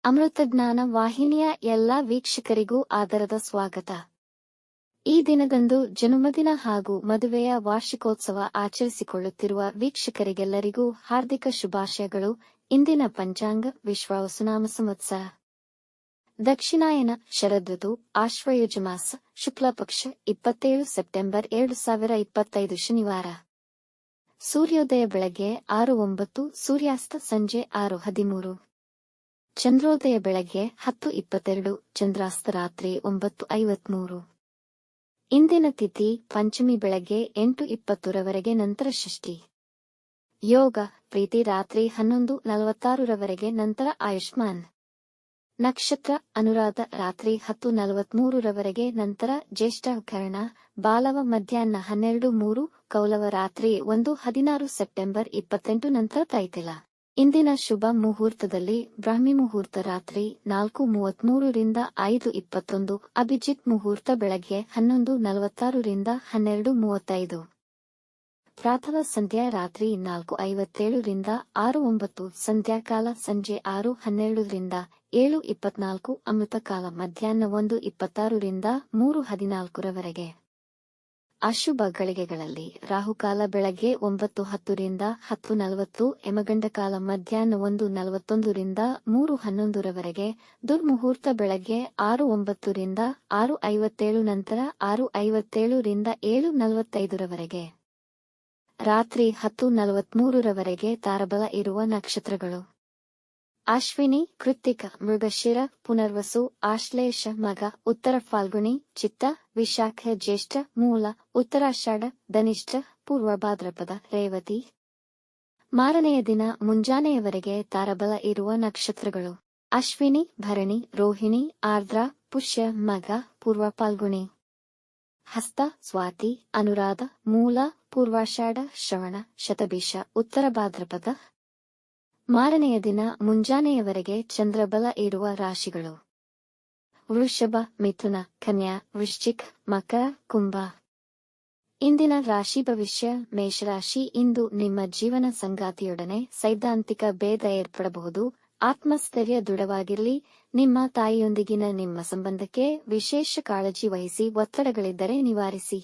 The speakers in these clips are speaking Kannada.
ಅಮೃತಜ್ಞಾನ ವಾಹಿನಿಯ ಎಲ್ಲಾ ವೀಕ್ಷಕರಿಗೂ ಆದರದ ಸ್ವಾಗತ. ಈ ದಿನದಂದು ಜನ್ಮದಿನ ಹಾಗೂ ಮದುವೆಯ ವಾರ್ಷಿಕೋತ್ಸವ ಆಚರಿಸಿಕೊಳ್ಳುತ್ತಿರುವ ವೀಕ್ಷಕರಿಗೆಲ್ಲರಿಗೂ ಹಾರ್ದಿಕ ಶುಭಾಶಯಗಳು. ಇಂದಿನ ಪಂಚಾಂಗ ವಿಶ್ವಾವಸುನಾಮ ಸಂವತ್ಸರ ದಕ್ಷಿಣಾಯನ ಶರದೃತು ಆಶ್ವಯುಜ ಮಾಸ ಶುಕ್ಲಪಕ್ಷ 27 ಸೆಪ್ಟೆಂಬರ್ 2025 ಶನಿವಾರ. ಸೂರ್ಯೋದಯ ಬೆಳಗ್ಗೆ 6:09, ಸೂರ್ಯಾಸ್ತ ಸಂಜೆ 6:13. ಚಂದ್ರೋದಯ ಬೆಳಗ್ಗೆ 10:22, ಚಂದ್ರಾಸ್ತ ರಾತ್ರಿ 9:53. ಇಂದಿನ ತಿಥಿ ಪಂಚಮಿ ಬೆಳಗ್ಗೆ 8:20 ರವರೆಗೆ, ನಂತರ ಷಷ್ಠಿ. ಯೋಗ ಪ್ರೀತಿ ರಾತ್ರಿ 11:46 ರವರೆಗೆ, ನಂತರ ಆಯುಷ್ಮಾನ್. ನಕ್ಷತ್ರ ಅನುರಾಧ ರಾತ್ರಿ 10:43 ರವರೆಗೆ, ನಂತರ ಜ್ಯೇಷ್ಠ. ಕರ್ಣ ಬಾಲವ ಮಧ್ಯಾಹ್ನ 12:03, ಕೌಲವ ರಾತ್ರಿ 1:16 ಸೆಪ್ಟೆಂಬರ್ 28 ನಂತರ ತೈತಿಲ. ಇಂದಿನ ಶುಭ ಮುಹೂರ್ತದಲ್ಲಿ ಬ್ರಾಹ್ಮಿ ಮುಹೂರ್ತ ರಾತ್ರಿ 4:33 ರಿಂದ 5:21, ಅಭಿಜಿತ್ ಮುಹೂರ್ತ ಬೆಳಗ್ಗೆ 11:46 ರಿಂದ 12:35. ಪ್ರಾತಃ ಸಂಧ್ಯಾ ರಾತ್ರಿ 4:57 ರಿಂದ 6:09, ಸಂಧ್ಯಾಕಾಲ ಸಂಜೆ 6:12 ರಿಂದ 7:24, ಅಮೃತಕಾಲ ಮಧ್ಯಾಹ್ನ 1:26 ರಿಂದ 3:14 ರವರೆಗೆ. ಅಶುಭ ಗಳಿಗೆಗಳಲ್ಲಿ ರಾಹುಕಾಲ ಬೆಳಗ್ಗೆ 9:10 ರಿಂದ 10:40, ಯಮಗಂಡಕಾಲ ಮಧ್ಯಾಹ್ನ 1:41 ರಿಂದ 3:11 ರವರೆಗೆ, ದುರ್ಮುಹೂರ್ತ ಬೆಳಗ್ಗೆ 6:09 ರಿಂದ 6:57, ನಂತರ 6:57 ರಿಂದ 7:45 ರವರೆಗೆ. ರಾತ್ರಿ 10:43 ರವರೆಗೆ ತಾರಬಲ ಇರುವ ನಕ್ಷತ್ರಗಳು: ಅಶ್ವಿನಿ, ಕೃತ್ತಿಕ, ಮೃಗಶಿರ, ಪುನರ್ವಸು, ಆಶ್ಲೇಷ, ಮಗ, ಉತ್ತರ ಫಾಲ್ಗುಣಿ, ಚಿತ್ತ, ವಿಶಾಖ, ಜ್ಯೇಷ್ಠ, ಮೂಲ, ಉತ್ತರಾಷಾಢ, ಧನಿಷ್ಠ, ಪೂರ್ವ ಭಾದ್ರಪದ, ರೇವತಿ. ಮಾರನೆಯ ದಿನ ಮುಂಜಾನೆಯವರೆಗೆ ತಾರಬಲ ಇರುವ ನಕ್ಷತ್ರಗಳು: ಅಶ್ವಿನಿ, ಭರಣಿ, ರೋಹಿಣಿ, ಆರ್ದ್ರ, ಪುಷ್ಯ, ಮಗ, ಪೂರ್ವ ಫಾಲ್ಗುಣಿ, ಹಸ್ತ, ಸ್ವಾತಿ, ಅನುರಾಧ, ಮೂಲ, ಪೂರ್ವಾಷಾಢ, ಶ್ರವಣ, ಶತಭಿಷ, ಉತ್ತರ ಭಾದ್ರಪದ. ಮಾರನೆಯ ದಿನ ಮುಂಜಾನೆಯವರೆಗೆ ಚಂದ್ರಬಲ ಇರುವ ರಾಶಿಗಳು: ವೃಷಭ, ಮಿಥುನ, ಕನ್ಯಾ, ವೃಶ್ಚಿಕ್, ಮಕರ, ಕುಂಭ. ಇಂದಿನ ರಾಶಿ ಭವಿಷ್ಯ: ಮೇಷರಾಶಿ. ಇಂದು ನಿಮ್ಮ ಜೀವನ ಸಂಗಾತಿಯೊಡನೆ ಸೈದ್ಧಾಂತಿಕ ಭೇದ ಏರ್ಪಡಬಹುದು. ಆತ್ಮಸ್ಥೈರ್ಯ ದೃಢವಾಗಿರಲಿ. ನಿಮ್ಮ ತಾಯಿಯೊಂದಿಗಿನ ನಿಮ್ಮ ಸಂಬಂಧಕ್ಕೆ ವಿಶೇಷ ಕಾಳಜಿ ವಹಿಸಿ. ಒತ್ತಡಗಳಿದ್ದರೆ ನಿವಾರಿಸಿ.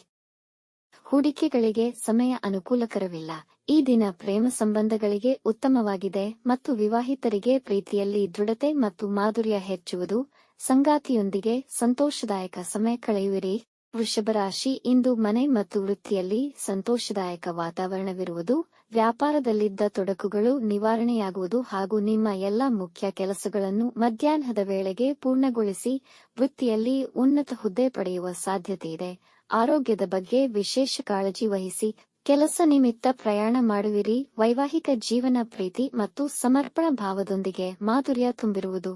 ಹೂಡಿಕೆಗಳಿಗೆ ಸಮಯ ಅನುಕೂಲಕರವಿಲ್ಲ. ಈ ದಿನ ಪ್ರೇಮ ಸಂಬಂಧಗಳಿಗೆ ಉತ್ತಮವಾಗಿದೆ ಮತ್ತು ವಿವಾಹಿತರಿಗೆ ಪ್ರೀತಿಯಲ್ಲಿ ದೃಢತೆ ಮತ್ತು ಮಾಧುರ್ಯ ಹೆಚ್ಚುವುದು. ಸಂಗಾತಿಯೊಂದಿಗೆ ಸಂತೋಷದಾಯಕ ಸಮಯ ಕಳೆಯುವಿರಿ. ವೃಷಭ ರಾಶಿ. ಇಂದು ಮನೆ ಮತ್ತು ವೃತ್ತಿಯಲ್ಲಿ ಸಂತೋಷದಾಯಕ ವಾತಾವರಣವಿರುವುದು. ವ್ಯಾಪಾರದಲ್ಲಿದ್ದ ತೊಡಕುಗಳು ನಿವಾರಣೆಯಾಗುವುದು ಹಾಗೂ ನಿಮ್ಮ ಎಲ್ಲ ಮುಖ್ಯ ಕೆಲಸಗಳನ್ನು ಮಧ್ಯಾಹ್ನದ ವೇಳೆಗೆ ಪೂರ್ಣಗೊಳಿಸಿ ವೃತ್ತಿಯಲ್ಲಿ ಉನ್ನತ ಹುದ್ದೆ ಪಡೆಯುವ ಸಾಧ್ಯತೆಯಿದೆ. ಆರೋಗ್ಯದ ಬಗ್ಗೆ ವಿಶೇಷ ಕಾಳಜಿ ವಹಿಸಿ. ಕೆಲಸ ನಿಮಿತ್ತ ಪ್ರಯಾಣ ಮಾಡುವಿರಿ. ವೈವಾಹಿಕ ಜೀವನ ಪ್ರೀತಿ ಮತ್ತು ಸಮರ್ಪಣಾ ಭಾವದೊಂದಿಗೆ ಮಾಧುರ್ಯ ತುಂಬಿರುವುದು.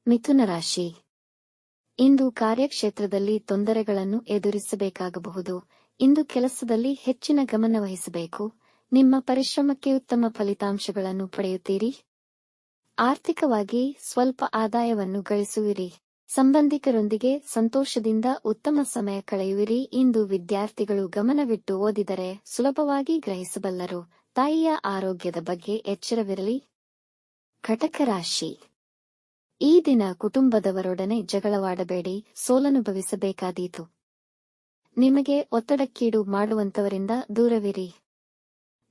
ಮಿಥುನ ರಾಶಿ. ಇಂದು ಕಾರ್ಯಕ್ಷೇತ್ರದಲ್ಲಿ ತೊಂದರೆಗಳನ್ನು ಎದುರಿಸಬೇಕಾಗಬಹುದು. ಇಂದು ಕೆಲಸದಲ್ಲಿ ಹೆಚ್ಚಿನ ಗಮನ ವಹಿಸಬೇಕು. ನಿಮ್ಮ ಪರಿಶ್ರಮಕ್ಕೆ ಉತ್ತಮ ಫಲಿತಾಂಶಗಳನ್ನು ಪಡೆಯುತ್ತೀರಿ. ಆರ್ಥಿಕವಾಗಿ ಸ್ವಲ್ಪ ಆದಾಯವನ್ನು ಗಳಿಸುವಿರಿ. ಸಂಬಂಧಿಕರೊಂದಿಗೆ ಸಂತೋಷದಿಂದ ಉತ್ತಮ ಸಮಯ ಕಳೆಯುವಿರಿ. ಇಂದು ವಿದ್ಯಾರ್ಥಿಗಳು ಗಮನವಿಟ್ಟು ಓದಿದರೆ ಸುಲಭವಾಗಿ ಗ್ರಹಿಸಬಲ್ಲರು. ತಾಯಿಯ ಆರೋಗ್ಯದ ಬಗ್ಗೆ ಎಚ್ಚರವಿರಲಿ. ಕಟಕ ರಾಶಿ. ಈ ದಿನ ಕುಟುಂಬದವರೊಡನೆ ಜಗಳವಾಡಬೇಡಿ. ಸೋಲನುಭವಿಸಬೇಕಾದೀತು. ನಿಮಗೆ ಒತ್ತಡಕ್ಕೀಡು ಮಾಡುವಂತವರಿಂದ ದೂರವಿರಿ.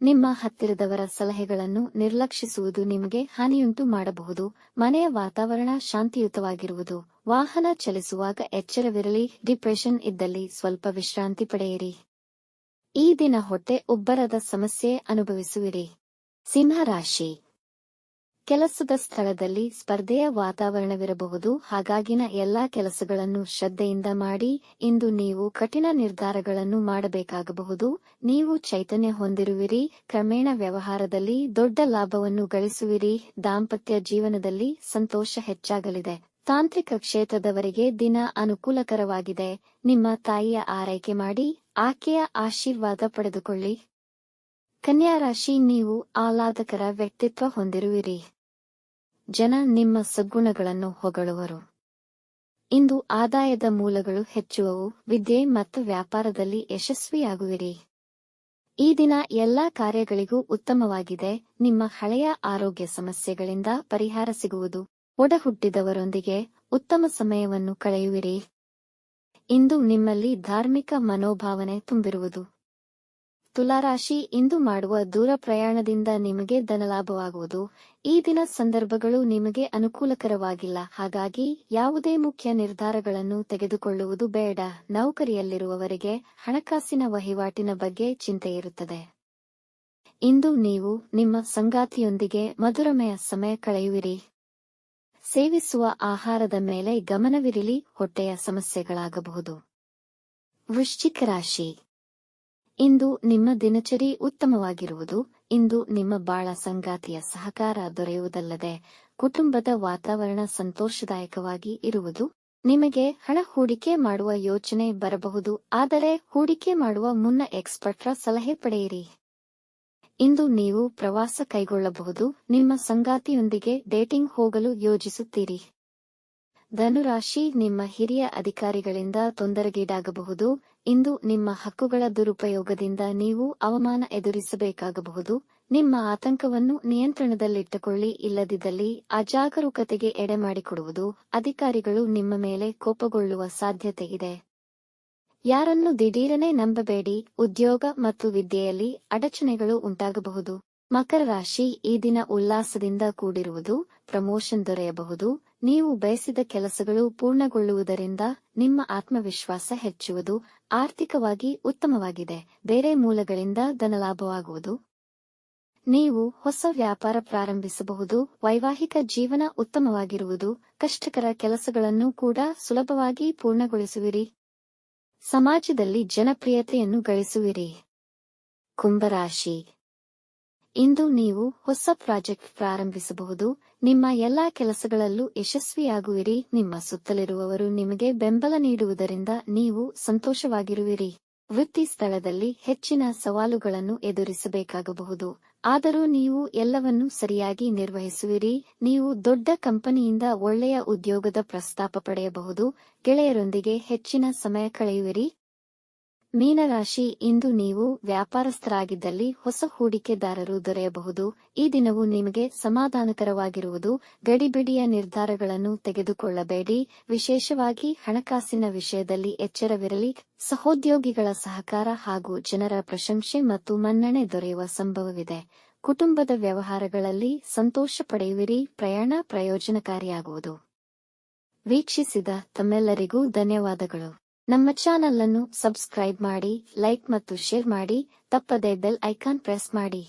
ನಿಮ್ಮ ಹತ್ತಿರದವರ ಸಲಹೆಗಳನ್ನು ನಿರ್ಲಕ್ಷಿಸುವುದು ನಿಮಗೆ ಹಾನಿಯುಂಟು ಮಾಡಬಹುದು. ಮನೆಯ ವಾತಾವರಣ ಶಾಂತಿಯುತವಾಗಿರುವುದು. ವಾಹನ ಚಲಿಸುವಾಗ ಎಚ್ಚರವಿರಲಿ. ಡಿಪ್ರೆಷನ್ ಇದ್ದಲ್ಲಿ ಸ್ವಲ್ಪ ವಿಶ್ರಾಂತಿ ಪಡೆಯಿರಿ. ಈ ದಿನ ಹೊಟ್ಟೆ ಉಬ್ಬರದ ಸಮಸ್ಯೆ ಅನುಭವಿಸುವಿರಿ. ಸಿಂಹ ರಾಶಿ. ಕೆಲಸದ ಸ್ಥಳದಲ್ಲಿ ಸ್ಪರ್ಧೆಯ ವಾತಾವರಣವಿರಬಹುದು. ಹಾಗಾಗಿನ ಎಲ್ಲಾ ಕೆಲಸಗಳನ್ನು ಶ್ರದ್ಧೆಯಿಂದ ಮಾಡಿ. ಇಂದು ನೀವು ಕಠಿಣ ನಿರ್ಧಾರಗಳನ್ನು ಮಾಡಬೇಕಾಗಬಹುದು. ನೀವು ಚೈತನ್ಯ ಹೊಂದಿರುವಿರಿ. ಕ್ರಮೇಣ ವ್ಯವಹಾರದಲ್ಲಿ ದೊಡ್ಡ ಲಾಭವನ್ನು ಗಳಿಸುವಿರಿ. ದಾಂಪತ್ಯ ಜೀವನದಲ್ಲಿ ಸಂತೋಷ ಹೆಚ್ಚಾಗಲಿದೆ. ತಾಂತ್ರಿಕ ಕ್ಷೇತ್ರದವರಿಗೆ ದಿನ ಅನುಕೂಲಕರವಾಗಿದೆ. ನಿಮ್ಮ ತಾಯಿಯ ಆರೈಕೆ ಮಾಡಿ. ಆಕೆಯ ಆಶೀರ್ವಾದ ಪಡೆದುಕೊಳ್ಳಿ. ಕನ್ಯಾ ರಾಶಿ. ನೀವು ಆಹ್ಲಾದಕರ ವ್ಯಕ್ತಿತ್ವ ಹೊಂದಿರುವಿರಿ. ಜನ ನಿಮ್ಮ ಸದ್ಗುಣಗಳನ್ನು ಹೊಗಳುವರು. ಇಂದು ಆದಾಯದ ಮೂಲಗಳು ಹೆಚ್ಚುವವು. ವಿದ್ಯೆ ಮತ್ತು ವ್ಯಾಪಾರದಲ್ಲಿ ಯಶಸ್ವಿಯಾಗುವಿರಿ. ಈ ದಿನ ಎಲ್ಲಾ ಕಾರ್ಯಗಳಿಗೂ ಉತ್ತಮವಾಗಿದೆ. ನಿಮ್ಮ ಹಳೆಯ ಆರೋಗ್ಯ ಸಮಸ್ಯೆಗಳಿಂದ ಪರಿಹಾರ ಸಿಗುವುದು. ಒಡಹುಟ್ಟಿದವರೊಂದಿಗೆ ಉತ್ತಮ ಸಮಯವನ್ನು ಕಳೆಯುವಿರಿ. ಇಂದು ನಿಮ್ಮಲ್ಲಿ ಧಾರ್ಮಿಕ ಮನೋಭಾವನೆ ತುಂಬಿರುವುದು. ತುಲಾರಾಶಿ, ಇಂದು ಮಾಡುವ ದೂರ ಪ್ರಯಾಣದಿಂದ ನಿಮಗೆ ಧನಲಾಭವಾಗುವುದು. ಈ ದಿನ ಸಂದರ್ಭಗಳು ನಿಮಗೆ ಅನುಕೂಲಕರವಾಗಿಲ್ಲ, ಹಾಗಾಗಿ ಯಾವುದೇ ಮುಖ್ಯ ನಿರ್ಧಾರಗಳನ್ನು ತೆಗೆದುಕೊಳ್ಳುವುದು ಬೇಡ. ನೌಕರಿಯಲ್ಲಿರುವವರಿಗೆ ಹಣಕಾಸಿನ ವಹಿವಾಟಿನ ಬಗ್ಗೆ ಚಿಂತೆಯಿರುತ್ತದೆ. ಇಂದು ನೀವು ನಿಮ್ಮ ಸಂಗಾತಿಯೊಂದಿಗೆ ಮಧುರಮಯ ಸಮಯ ಕಳೆಯುವಿರಿ. ಸೇವಿಸುವ ಆಹಾರದ ಮೇಲೆ ಗಮನವಿರಲಿ, ಹೊಟ್ಟೆಯ ಸಮಸ್ಯೆಗಳಾಗಬಹುದು. ವೃಶ್ಚಿಕ ರಾಶಿ, ಇಂದು ನಿಮ್ಮ ದಿನಚರಿ ಉತ್ತಮವಾಗಿರುವುದು. ಇಂದು ನಿಮ್ಮ ಬಾಳ ಸಂಗಾತಿಯ ಸಹಕಾರ ದೊರೆಯುವುದಲ್ಲದೆ ಕುಟುಂಬದ ವಾತಾವರಣ ಸಂತೋಷದಾಯಕವಾಗಿ ಇರುವುದು. ನಿಮಗೆ ಹಣ ಹೂಡಿಕೆ ಮಾಡುವ ಯೋಚನೆ ಬರಬಹುದು, ಆದರೆ ಹೂಡಿಕೆ ಮಾಡುವ ಮುನ್ನ ಎಕ್ಸ್ಪರ್ಟ್ರ ಸಲಹೆ ಪಡೆಯಿರಿ. ಇಂದು ನೀವು ಪ್ರವಾಸ ಕೈಗೊಳ್ಳಬಹುದು. ನಿಮ್ಮ ಸಂಗಾತಿಯೊಂದಿಗೆ ಡೇಟಿಂಗ್ ಹೋಗಲು ಯೋಜಿಸುತ್ತೀರಿ. ಧನುರಾಶಿ, ನಿಮ್ಮ ಹಿರಿಯ ಅಧಿಕಾರಿಗಳಿಂದ ತೊಂದರೆಗೀಡಾಗಬಹುದು. ಇಂದು ನಿಮ್ಮ ಹಕ್ಕುಗಳ ದುರುಪಯೋಗದಿಂದ ನೀವು ಅವಮಾನ ಎದುರಿಸಬೇಕಾಗಬಹುದು. ನಿಮ್ಮ ಆತಂಕವನ್ನು ನಿಯಂತ್ರಣದಲ್ಲಿಟ್ಟುಕೊಳ್ಳಿ, ಇಲ್ಲದಿದ್ದಲ್ಲಿ ಅಜಾಗರೂಕತೆಗೆ ಎಡೆಮಾಡಿಕೊಡುವುದು. ಅಧಿಕಾರಿಗಳು ನಿಮ್ಮ ಮೇಲೆ ಕೋಪಗೊಳ್ಳುವ ಸಾಧ್ಯತೆ ಇದೆ. ಯಾರನ್ನು ದಿಢೀರನೆ ನಂಬಬೇಡಿ. ಉದ್ಯೋಗ ಮತ್ತು ವಿದ್ಯೆಯಲ್ಲಿ ಅಡಚಣೆಗಳು ಉಂಟಾಗಬಹುದು. ಮಕರ ರಾಶಿ, ಈ ದಿನ ಉಲ್ಲಾಸದಿಂದ ಕೂಡಿರುವುದು. ಪ್ರಮೋಷನ್ ದೊರೆಯಬಹುದು. ನೀವು ಬಯಸಿದ ಕೆಲಸಗಳು ಪೂರ್ಣಗೊಳ್ಳುವುದರಿಂದ ನಿಮ್ಮ ಆತ್ಮವಿಶ್ವಾಸ ಹೆಚ್ಚುವುದು. ಆರ್ಥಿಕವಾಗಿ ಉತ್ತಮವಾಗಿದೆ. ಬೇರೆ ಮೂಲಗಳಿಂದ ಧನಲಾಭವಾಗುವುದು. ನೀವು ಹೊಸ ವ್ಯಾಪಾರ ಪ್ರಾರಂಭಿಸಬಹುದು. ವೈವಾಹಿಕ ಜೀವನ ಉತ್ತಮವಾಗಿರುವುದು. ಕಷ್ಟಕರ ಕೆಲಸಗಳನ್ನು ಕೂಡ ಸುಲಭವಾಗಿ ಪೂರ್ಣಗೊಳಿಸುವಿರಿ. ಸಮಾಜದಲ್ಲಿ ಜನಪ್ರಿಯತೆಯನ್ನು ಗಳಿಸುವಿರಿ. ಕುಂಭರಾಶಿ, ಇಂದು ನೀವು ಹೊಸ ಪ್ರಾಜೆಕ್ಟ್ ಪ್ರಾರಂಭಿಸಬಹುದು. ನಿಮ್ಮ ಎಲ್ಲಾ ಕೆಲಸಗಳಲ್ಲೂ ಯಶಸ್ವಿಯಾಗುವಿರಿ. ನಿಮ್ಮ ಸುತ್ತಲಿರುವವರು ನಿಮಗೆ ಬೆಂಬಲ ನೀಡುವುದರಿಂದ ನೀವು ಸಂತೋಷವಾಗಿರುವಿರಿ. ವೃತ್ತಿ ಸ್ಥಳದಲ್ಲಿ ಹೆಚ್ಚಿನ ಸವಾಲುಗಳನ್ನು ಎದುರಿಸಬೇಕಾಗಬಹುದು, ಆದರೂ ನೀವು ಎಲ್ಲವನ್ನೂ ಸರಿಯಾಗಿ ನಿರ್ವಹಿಸುವಿರಿ. ನೀವು ದೊಡ್ಡ ಕಂಪನಿಯಿಂದ ಒಳ್ಳೆಯ ಉದ್ಯೋಗದ ಪ್ರಸ್ತಾಪ ಪಡೆಯಬಹುದು. ಗೆಳೆಯರೊಂದಿಗೆ ಹೆಚ್ಚಿನ ಸಮಯ ಕಳೆಯುವಿರಿ. ಮೀನರಾಶಿ, ಇಂದು ನೀವು ವ್ಯಾಪಾರಸ್ಥರಾಗಿದ್ದಲ್ಲಿ ಹೊಸ ಹೂಡಿಕೆದಾರರು ದೊರೆಯಬಹುದು. ಈ ದಿನವು ನಿಮಗೆ ಸಮಾಧಾನಕರವಾಗಿರುವುದು. ಗಡಿಬಿಡಿಯ ನಿರ್ಧಾರಗಳನ್ನು ತೆಗೆದುಕೊಳ್ಳಬೇಡಿ. ವಿಶೇಷವಾಗಿ ಹಣಕಾಸಿನ ವಿಷಯದಲ್ಲಿ ಎಚ್ಚರವಿರಲಿ. ಸಹೋದ್ಯೋಗಿಗಳ ಸಹಕಾರ ಹಾಗೂ ಜನರ ಪ್ರಶಂಸೆ ಮತ್ತು ಮನ್ನಣೆ ದೊರೆಯುವ ಸಂಭವವಿದೆ. ಕುಟುಂಬದ ವ್ಯವಹಾರಗಳಲ್ಲಿ ಸಂತೋಷ ಪಡೆಯುವಿರಿ. ಪ್ರಯಾಣ ಪ್ರಯೋಜನಕಾರಿಯಾಗುವುದು. ವೀಕ್ಷಿಸಿದ ತಮ್ಮೆಲ್ಲರಿಗೂ ಧನ್ಯವಾದಗಳು. ನಮ್ಮ ಚಾನಲ್ ಅನ್ನು ಸಬ್ಸ್ಕ್ರೈಬ್ ಮಾಡಿ, ಲೈಕ್ ಮತ್ತು ಶೇರ್ ಮಾಡಿ. ತಪ್ಪದೇ ಬೆಲ್ ಐಕಾನ್ ಪ್ರೆಸ್ ಮಾಡಿ.